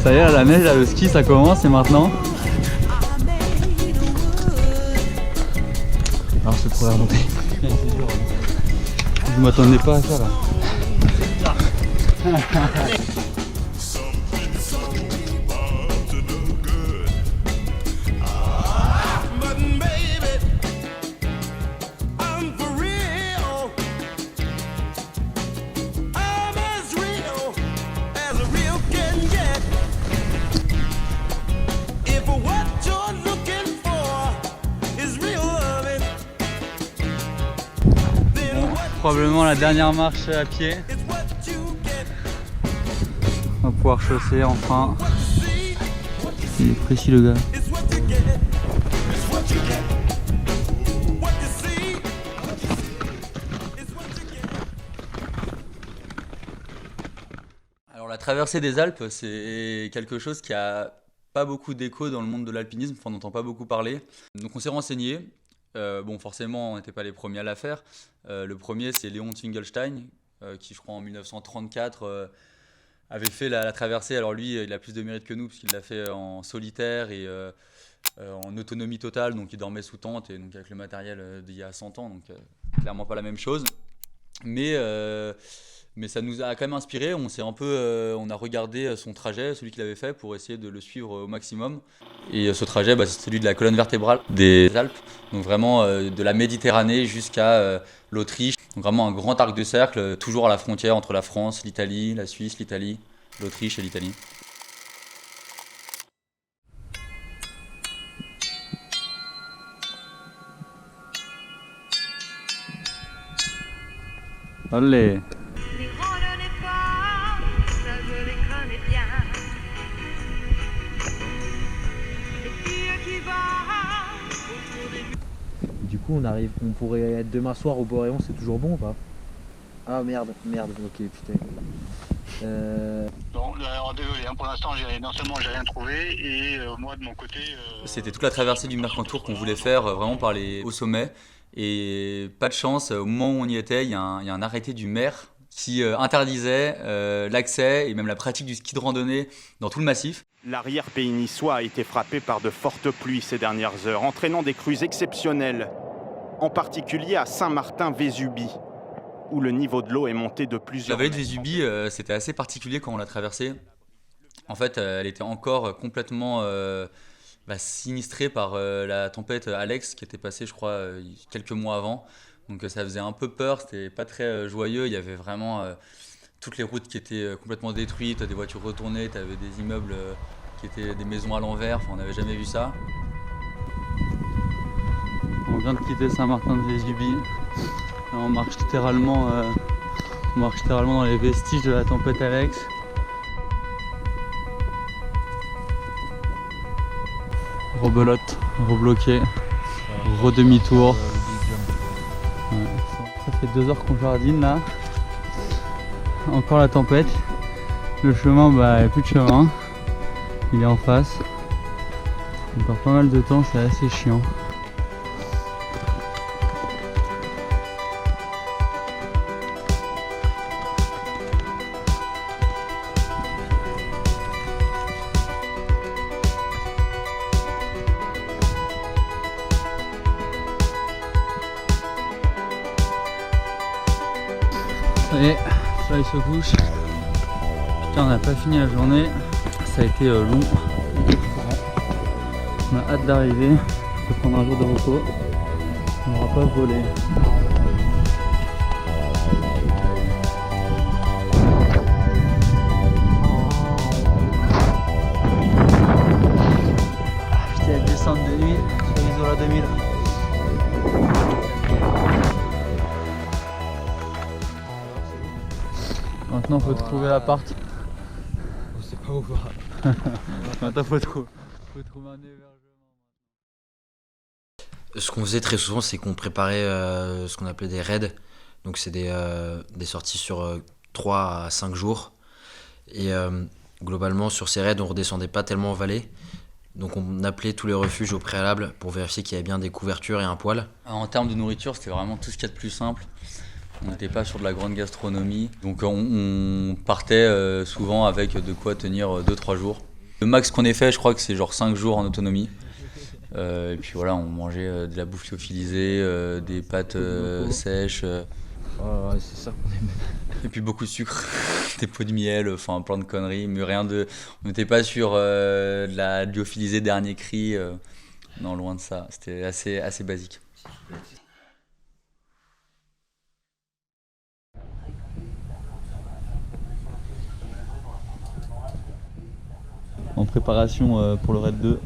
Ça y est, la neige, là, le ski, ça commence et maintenant. Alors c'est pour la remontée. Je m'attendais pas à ça là. Probablement la dernière marche à pied. On va pouvoir chausser enfin. Il est précis le gars. Alors la traversée des Alpes, c'est quelque chose qui a pas beaucoup d'écho dans le monde de l'alpinisme, enfin, on n'entend pas beaucoup parler. Donc on s'est renseigné. Bon, forcément, on n'était pas les premiers à la faire. Le premier, c'est Léon Finkelstein, qui, je crois, en 1934, avait fait la traversée. Alors lui, il a plus de mérite que nous, puisqu'il l'a fait en solitaire et en autonomie totale. Donc il dormait sous tente, et donc avec le matériel d'il y a 100 ans, donc clairement pas la même chose. Mais ça nous a quand même inspiré. On a regardé son trajet, celui qu'il avait fait, pour essayer de le suivre au maximum. Et ce trajet, c'est celui de la colonne vertébrale des Alpes, donc vraiment de la Méditerranée jusqu'à l'Autriche. Donc vraiment un grand arc de cercle, toujours à la frontière entre la France, l'Italie, la Suisse, l'Italie, l'Autriche et l'Italie. Allez. Du coup, on pourrait être demain soir au Boréon, c'est toujours bon ou pas? Ah merde, ok, putain. Bon, alors désolé, pour l'instant, non seulement j'ai rien trouvé, et moi de mon côté... C'était toute la traversée du Mercantour qu'on voulait faire, vraiment par les hauts sommets. Et pas de chance, au moment où on y était, il y a un arrêté du maire qui interdisait l'accès et même la pratique du ski de randonnée dans tout le massif. L'arrière-pays niçois a été frappé par de fortes pluies ces dernières heures, entraînant des crues exceptionnelles, en particulier à Saint-Martin-Vésubie, où le niveau de l'eau est monté de plusieurs La vallée de mètres. Vésubie, c'était assez particulier quand on l'a traversée. En fait, elle était encore complètement sinistrée par la tempête Alex qui était passée, je crois, quelques mois avant. Donc ça faisait un peu peur, c'était pas très joyeux. Il y avait vraiment toutes les routes qui étaient complètement détruites, des voitures retournées, tu avais des immeubles qui étaient des maisons à l'envers, on n'avait jamais vu ça. On vient de quitter Saint-Martin-de-Vésubie. On marche littéralement dans les vestiges de la tempête Alex. Rebelote, rebloqué, redemi-tour. Ouais. Ça fait 2 heures qu'on jardine là. Encore la tempête. Le chemin, il n'y a plus de chemin. Il est en face. On perd pas mal de temps, c'est assez chiant. Ça y est, là il se couche. Putain, on n'a pas fini la journée. Ça a été long. On a hâte d'arriver. On peut prendre un jour de repos. On n'aura pas volé. Putain, la descente de nuit sur l'Isola 2000. Maintenant faut trouver l'appart. On sait pas où voir. Maintenant faut trouver un hébergement. Ce qu'on faisait très souvent, c'est qu'on préparait ce qu'on appelait des raids. Donc c'est des sorties sur 3 à 5 jours. Et globalement, sur ces raids, on redescendait pas tellement en vallée. Donc on appelait tous les refuges au préalable pour vérifier qu'il y avait bien des couvertures et un poêle. En termes de nourriture, c'était vraiment tout ce qu'il y a de plus simple. On n'était pas sur de la grande gastronomie. Donc on partait souvent avec de quoi tenir 2-3 jours. Le max qu'on ait fait, je crois que c'est genre 5 jours en autonomie. Et puis voilà, on mangeait de la bouffe lyophilisée, des pâtes sèches. Ouais, c'est ça qu'on aime. Et puis beaucoup de sucre, des pots de miel, enfin plein de conneries, mais rien de. On n'était pas sur de la lyophilisée dernier cri. Non, loin de ça. C'était assez basique. En préparation pour le raid 2.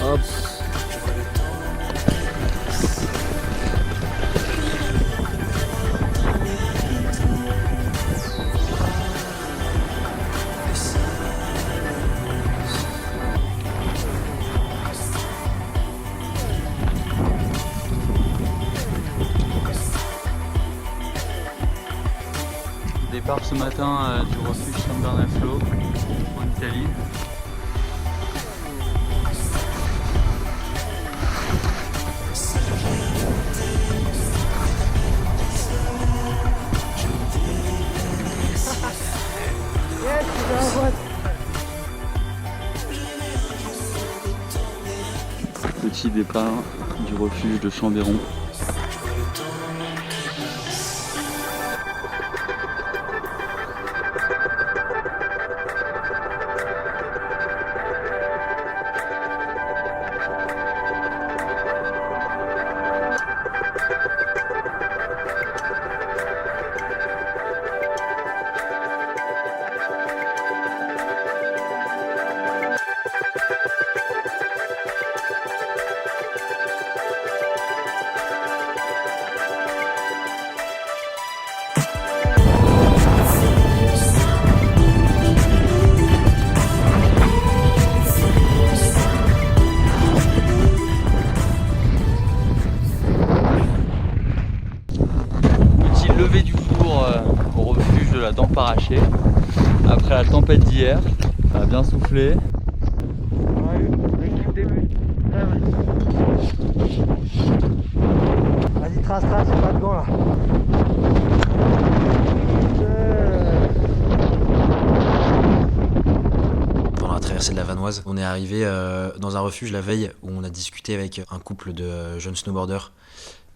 Hop. Départ ce matin du refuge San Bernaflo en Italie. Petit départ du refuge de Chambéron. Levé du jour au refuge de la Dent Parachée après la tempête d'hier. Ça a bien soufflé. Vas-y, trace, j'ai pas de gants là. Pendant la traversée de la Vanoise, on est arrivé dans un refuge la veille où on a discuté avec un couple de jeunes snowboarders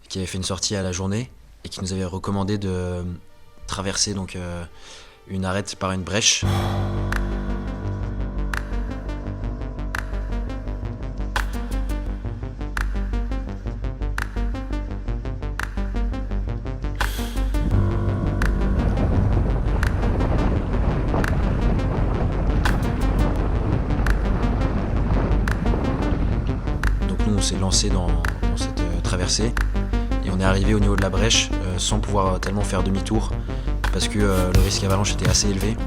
qui avaient fait une sortie à la journée et qui nous avait recommandé de traverser donc une arête par une brèche. Donc nous on s'est lancé dans cette traversée. Et on est arrivé au niveau de la brèche sans pouvoir tellement faire demi-tour parce que le risque avalanche était assez élevé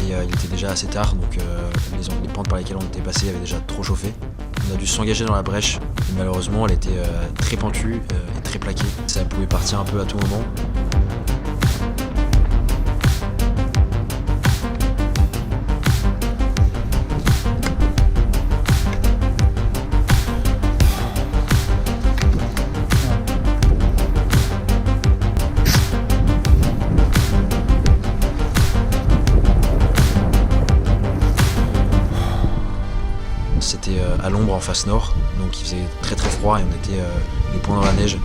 et il était déjà assez tard, donc les pentes par lesquelles on était passé avaient déjà trop chauffé. On a dû s'engager dans la brèche et malheureusement elle était très pentue et très plaquée. Ça pouvait partir un peu à tout moment. C'était à l'ombre en face nord, donc il faisait très très froid et on était les poings dans la neige.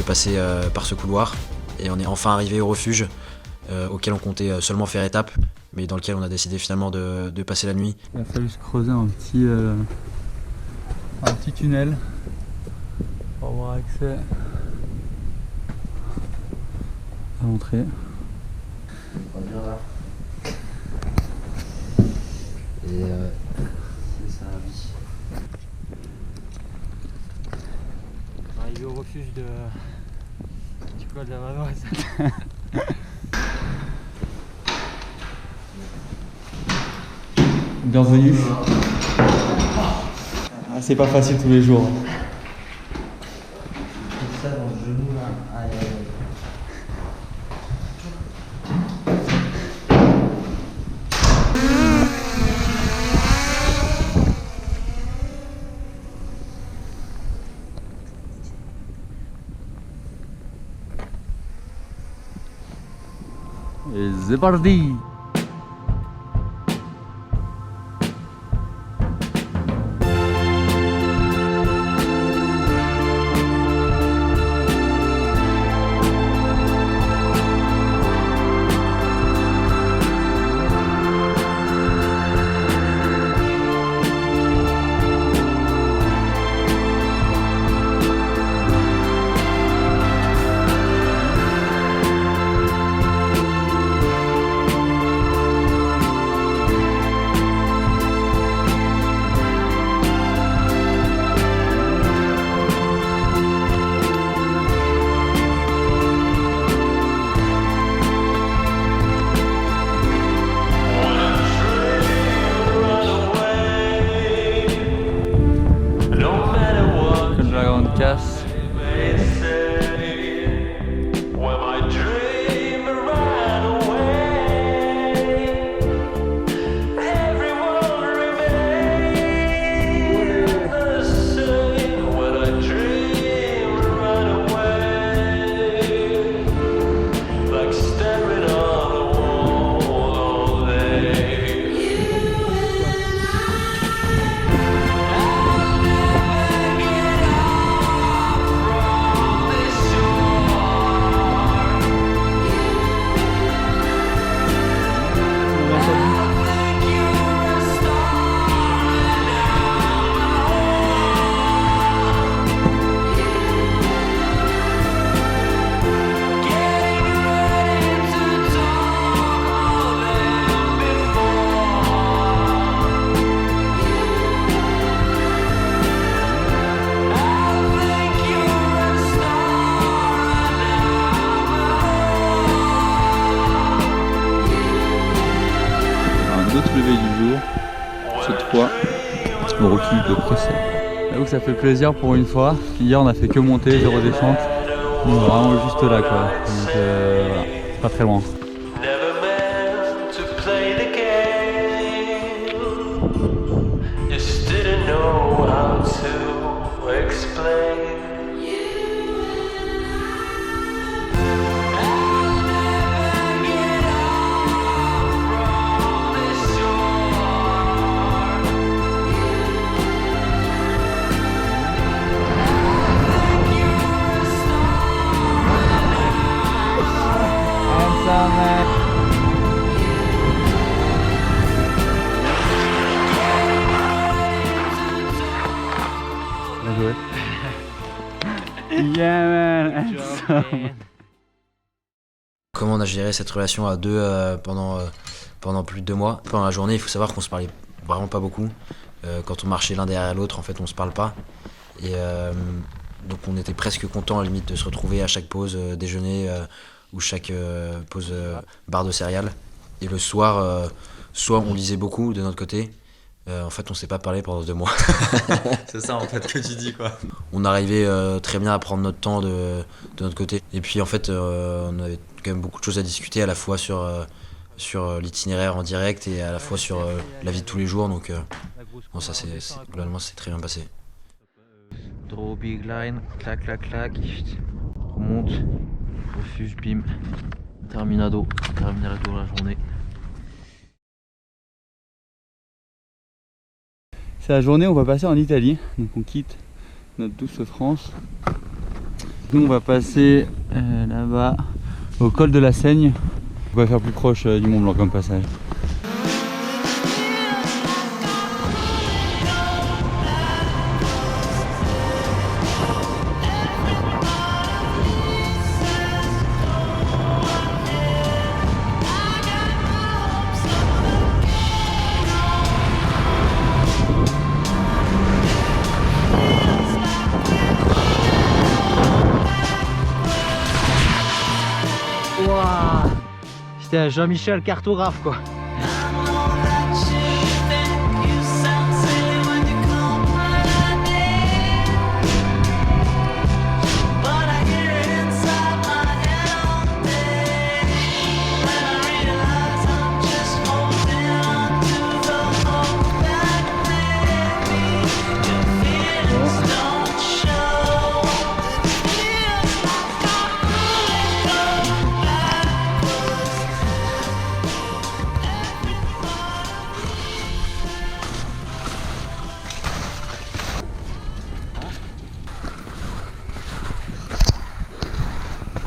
de passer par ce couloir. Et on est enfin arrivé au refuge auquel on comptait seulement faire étape, mais dans lequel on a décidé finalement de passer la nuit. Il a fallu se creuser un petit tunnel pour avoir accès à l'entrée. Et c'est ça la vie. On est arrivé au refuge du col de la Vanoise. Bienvenue. Ah, c'est pas facile tous les jours. Ça dans le genou là. Aïe, aïe, aïe. Et c'est parti. Casse. D'autres levées du jour, cette fois au recul de Pressel. J'avoue que ça fait plaisir pour une fois. Hier on a fait que monter, zéro descente. On est vraiment juste là quoi. Donc voilà, c'est pas très loin. Bien joué. Yeah man. Comment on a géré cette relation à deux pendant plus de 2 mois. Pendant la journée, il faut savoir qu'on se parlait vraiment pas beaucoup. Quand on marchait l'un derrière l'autre, en fait, on se parle pas. Et donc on était presque content à la limite de se retrouver à chaque pause déjeuner ou chaque pause barre de céréales. Et le soir, soit on lisait beaucoup de notre côté. En fait, on s'est pas parlé pendant 2 mois. C'est ça en fait que tu dis quoi. On arrivait très bien à prendre notre temps de notre côté. Et puis en fait, on avait quand même beaucoup de choses à discuter à la fois sur l'itinéraire en direct et à la fois sur la vie de tous les jours. Donc bon, ça globalement c'est très bien passé. Draw big line, clac clac clac, remonte, refuge, bim, terminado la journée. C'est la journée où on va passer en Italie, donc on quitte notre douce France Nous on va passer là-bas au col de la Seigne. On va faire plus proche du Mont Blanc comme passage. Waouh, j'étais à Jean-Michel cartographe quoi.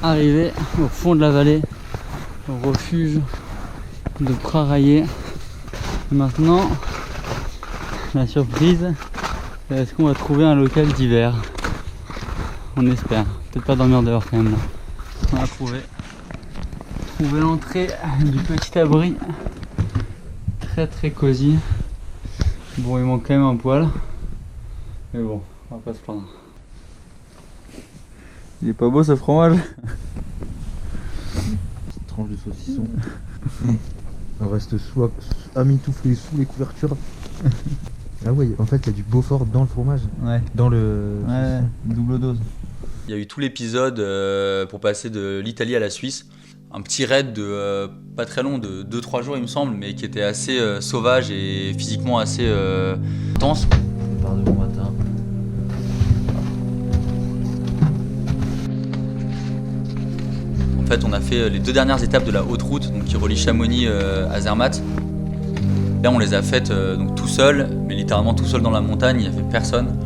Arrivé au fond de la vallée, au refuge de Praraillé. Maintenant, la surprise, est-ce qu'on va trouver un local d'hiver? On espère. Peut-être pas dormir dehors quand même là. On a trouvé l'entrée du petit abri. Très cosy. Bon, il manque quand même un poil. Mais bon, on va pas se plaindre. Il est pas beau ce fromage? Petite tranche de saucisson. On reste amitouflé sous les couvertures. Ah ouais, en fait il y a du Beaufort dans le fromage. Ouais. Dans le... Ouais, double dose. Il y a eu tout l'épisode pour passer de l'Italie à la Suisse. Un petit raid de pas très long, de 2-3 jours il me semble, mais qui était assez sauvage et physiquement assez intense. On part de bon matin. En fait, on a fait les 2 dernières étapes de la haute route, donc qui relie Chamonix à Zermatt. Là, on les a faites donc tout seul, mais littéralement tout seul dans la montagne, il n'y avait personne.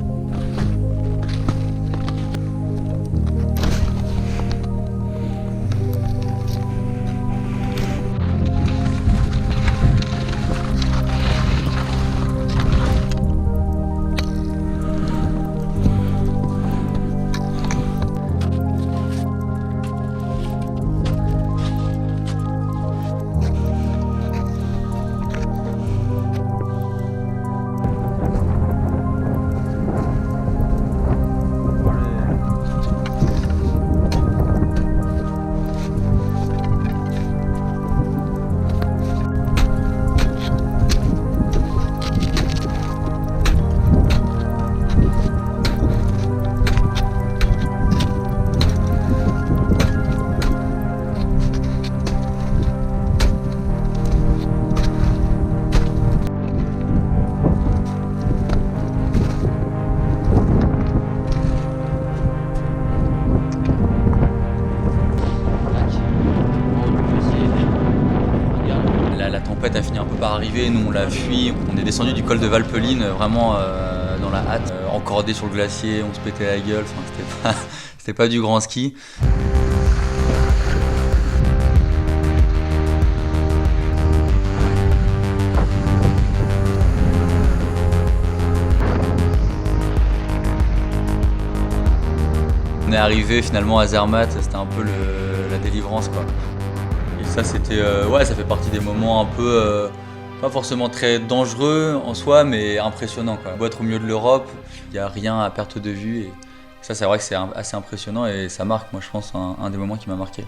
La tempête a fini un peu par arriver, nous on l'a fui, on est descendu du col de Valpeline vraiment dans la hâte, encordé sur le glacier, on se pétait la gueule, enfin, c'était pas du grand ski. On est arrivé finalement à Zermatt, c'était un peu la délivrance quoi. Et ça c'était, ouais, ça fait partie des moments un peu, pas forcément très dangereux en soi, mais impressionnant quoi. On doit être au milieu de l'Europe, il n'y a rien à perte de vue et ça c'est vrai que c'est assez impressionnant et ça marque, moi je pense, un des moments qui m'a marqué.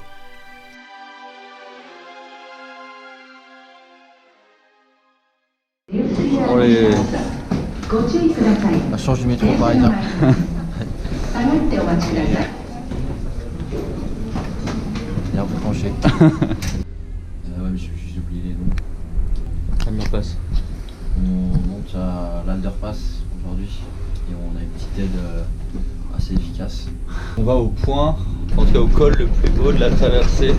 Oh les... Ça change du métro parisien. Il est un peu penché. Ouais, mais j'ai juste oublié les noms. Combien on passe? On monte à l'Alderpass aujourd'hui et on a une petite aide assez efficace. On va au point, en tout cas au col le plus haut de la traversée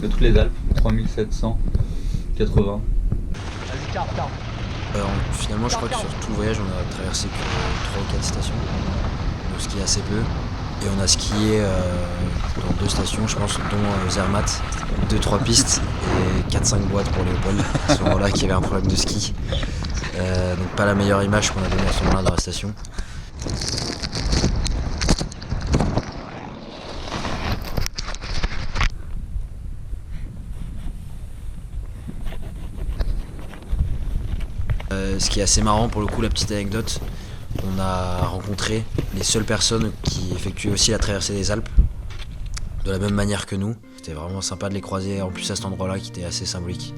de toutes les Alpes, 3780. Finalement, je crois que sur tout le voyage, on a traversé que 3 ou 4 stations, donc ce qui est assez peu. Et on a skié dans 2 stations, je pense, dont Zermatt, 2-3 pistes et 4-5 boîtes pour Léopold, à ce moment-là, qui avait un problème de ski. Donc pas la meilleure image qu'on a donnée à ce moment-là dans la station. Ce qui est assez marrant pour le coup, la petite anecdote, on a rencontré les seules personnes qui effectuaient aussi la traversée des Alpes de la même manière que nous. C'était vraiment sympa de les croiser en plus à cet endroit-là qui était assez symbolique.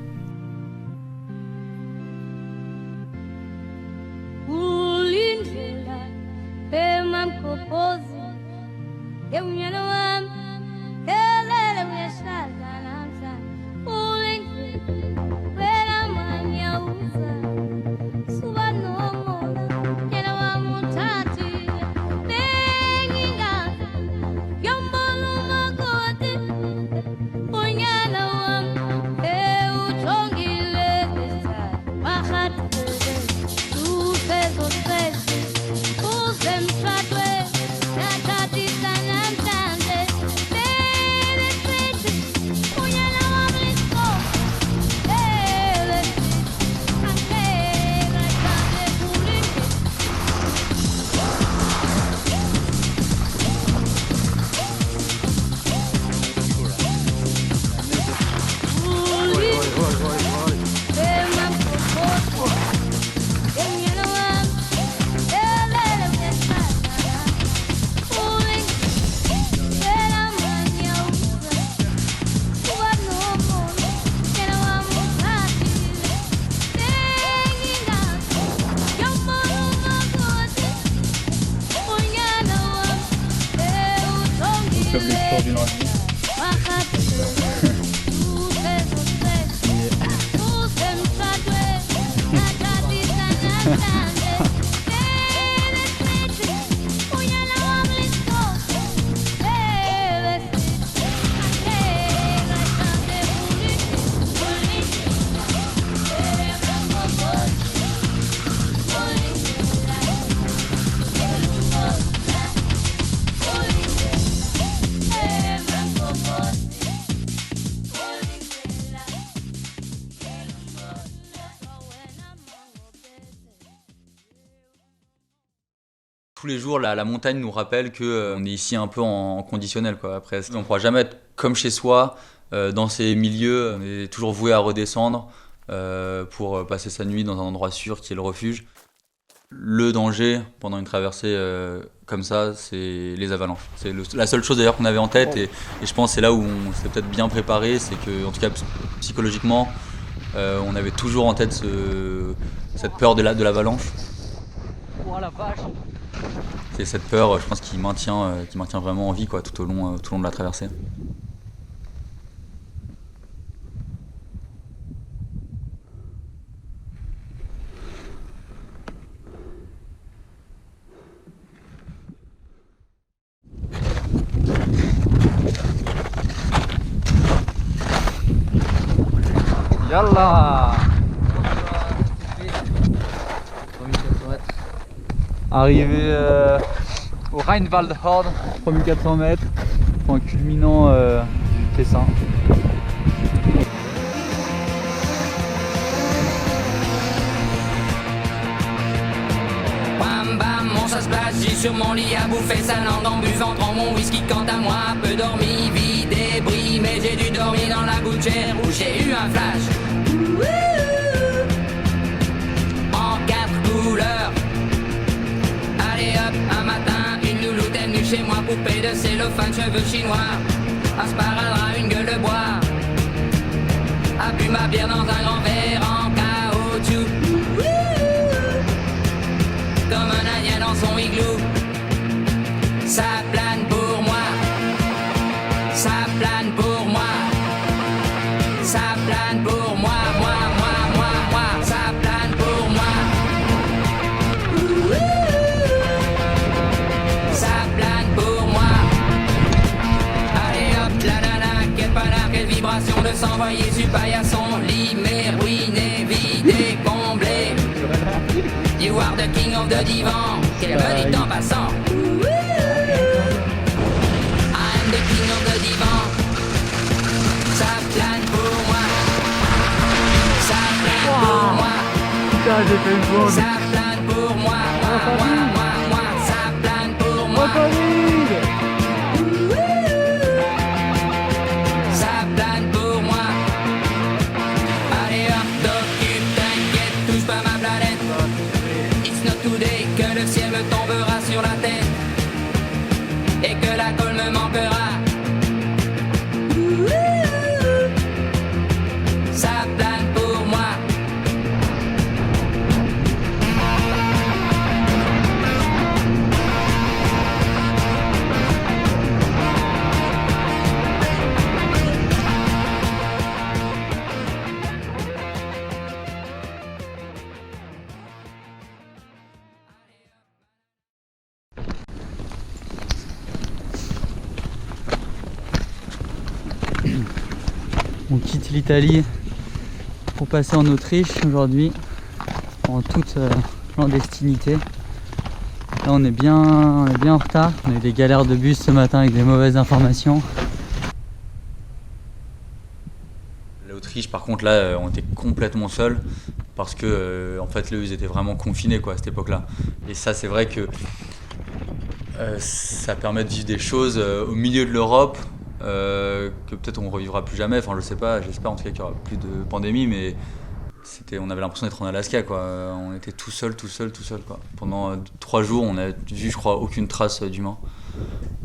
Comme l'export d'une revue. Tous les jours, la montagne nous rappelle qu'on est ici un peu en conditionnel, quoi. Après, on ne pourra jamais être comme chez soi, dans ces milieux. On est toujours voué à redescendre pour passer sa nuit dans un endroit sûr qui est le refuge. Le danger pendant une traversée comme ça, c'est les avalanches. C'est la seule chose d'ailleurs qu'on avait en tête et je pense que c'est là où on s'est peut-être bien préparé, c'est que, en tout cas psychologiquement, on avait toujours en tête cette peur de l'avalanche. Oh la vache! C'est cette peur, je pense, qui maintient vraiment en vie, quoi, tout au long de la traversée. Yallah! Arrivé au Rheinwaldhorn, 3400 mètres, point culminant du Tessin. Bam bam, mon ça se passe, j'ai sur mon lit à bouffer sa langue en buvant dans mon whisky. Quant à moi, peu dormi, vie débris, mais j'ai dû dormir dans la gouttière où j'ai eu un flash. En 4 couleurs. Allez hop, un matin, une louloute est venue chez moi, poupée de cellophane, cheveux chinois, un sparadrap, une gueule de bois, a bu ma bière dans un grand verre en caoutchouc, comme un indien dans son igloo. Ça plane pour moi, ça plane pour moi, ça plane pour moi, moi, ça plane pour moi. Ça plane pour moi. Allez hop, la nana, quelle panard, quelle vibration de s'envoyer sur paillasson. Limé, ruiné, vidé, comblé. You are the king of the divan. Quelle me dit en passant. divan. Ça plane pour moi. Ça plane pour moi. Putain, j'ai fait une bombe. Ça plane pour moi. Moi. Ça plane pour moi. Ça plane pour moi. Allez hop, t'occupe, t'inquiète, touche pas ma planète. It's not today que le ciel me tombera sur la tête et que la colle me manquera. Ça plane pour moi. On quitte l'Italie pour passer en Autriche aujourd'hui en toute clandestinité. Là on est bien en retard, on a eu des galères de bus ce matin avec des mauvaises informations. L'Autriche, par contre, là, on était complètement seuls parce que, en fait, ils étaient vraiment confinés, quoi, à cette époque-là. Et ça, c'est vrai que ça permet de vivre des choses au milieu de l'Europe que peut-être on revivra plus jamais. Enfin, je sais pas, j'espère en tout cas qu'il y aura plus de pandémie, mais on avait l'impression d'être en Alaska, quoi. On était tout seul, quoi. Pendant 3 jours, on a vu, je crois, aucune trace d'humain.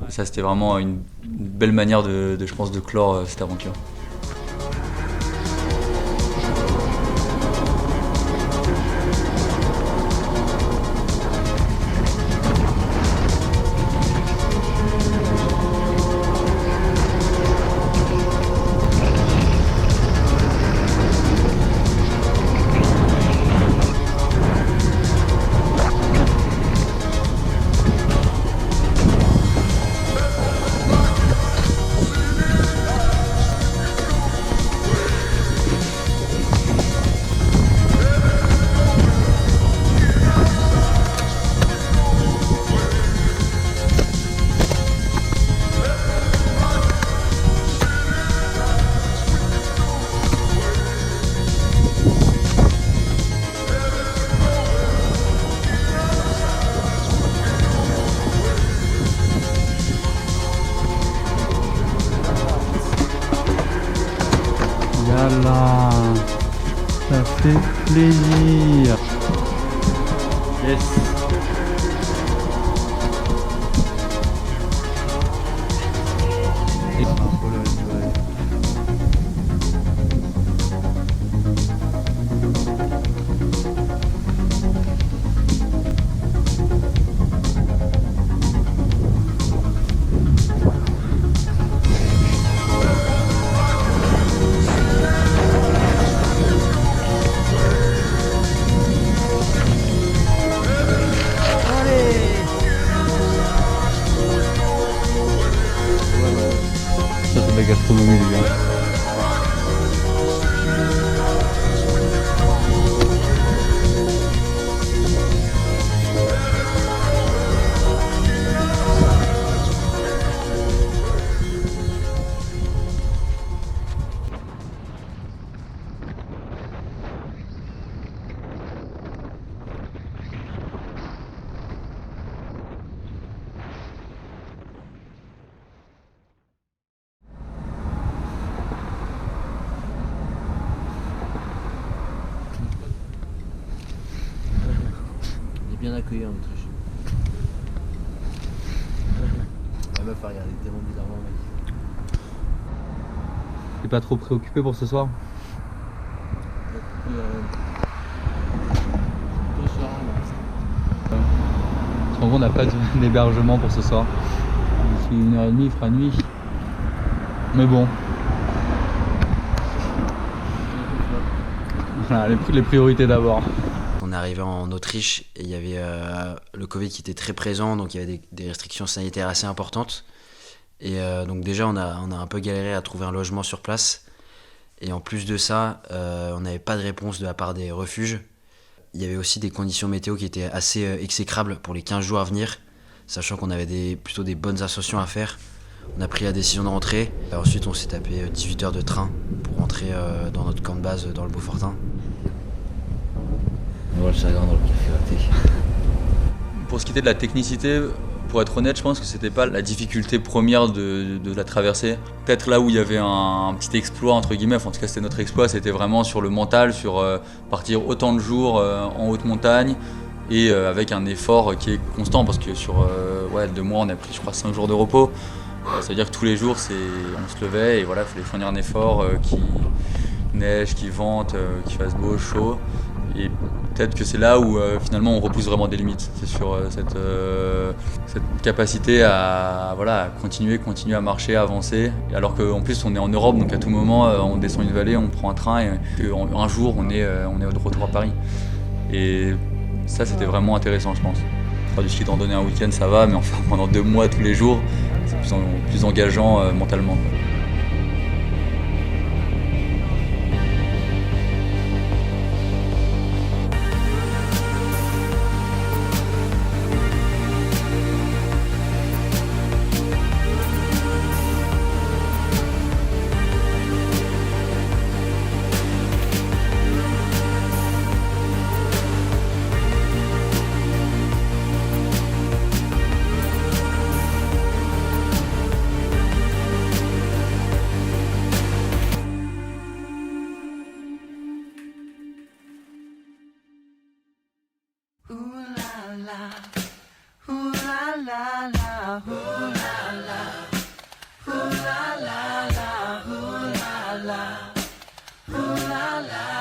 Et ça, c'était vraiment une belle manière je pense, de clore cette aventure. Yallah, ça fait plaisir. Yes. Ça c'est de la gastronomie les gars. Bien accueilli en Autriche. La meuf a regardé tellement bizarrement, mec. T'es pas trop préoccupé pour ce soir? En gros on n'a pas d'hébergement pour ce soir. D'ici 1h30 il fera nuit. Mais bon. Voilà, les priorités d'abord. On est arrivé en Autriche et il y avait le Covid qui était très présent, donc il y avait des restrictions sanitaires assez importantes. Et donc déjà on a un peu galéré à trouver un logement sur place. Et en plus de ça, on n'avait pas de réponse de la part des refuges. Il y avait aussi des conditions météo qui étaient assez exécrables pour les 15 jours à venir, sachant qu'on avait plutôt des bonnes ascensions à faire. On a pris la décision de rentrer. Ensuite, on s'est tapé 18 heures de train pour rentrer dans notre camp de base dans le Beaufortin. On voit le chagrin dans le café raté. Pour ce qui était de la technicité, pour être honnête, je pense que c'était pas la difficulté première de la traversée. Peut-être là où il y avait un petit exploit, entre guillemets, en tout cas c'était notre exploit, c'était vraiment sur le mental, sur partir autant de jours en haute montagne et avec un effort qui est constant parce que sur 2 mois on a pris je crois 5 jours de repos. Ça veut dire que tous les jours on se levait et voilà, il fallait fournir un effort, qu'il neige, qu'il vente, qu'il fasse beau, chaud. Et peut-être que c'est là où finalement on repousse vraiment des limites. C'est sur cette capacité à continuer à marcher, à avancer. Alors qu'en plus on est en Europe, donc à tout moment on descend une vallée, on prend un train et un jour on est de retour à Paris. Et ça c'était vraiment intéressant je pense. Faire du ski de randonnée un week-end ça va, mais en faire pendant 2 mois tous les jours, c'est plus engageant mentalement. Ooh la la,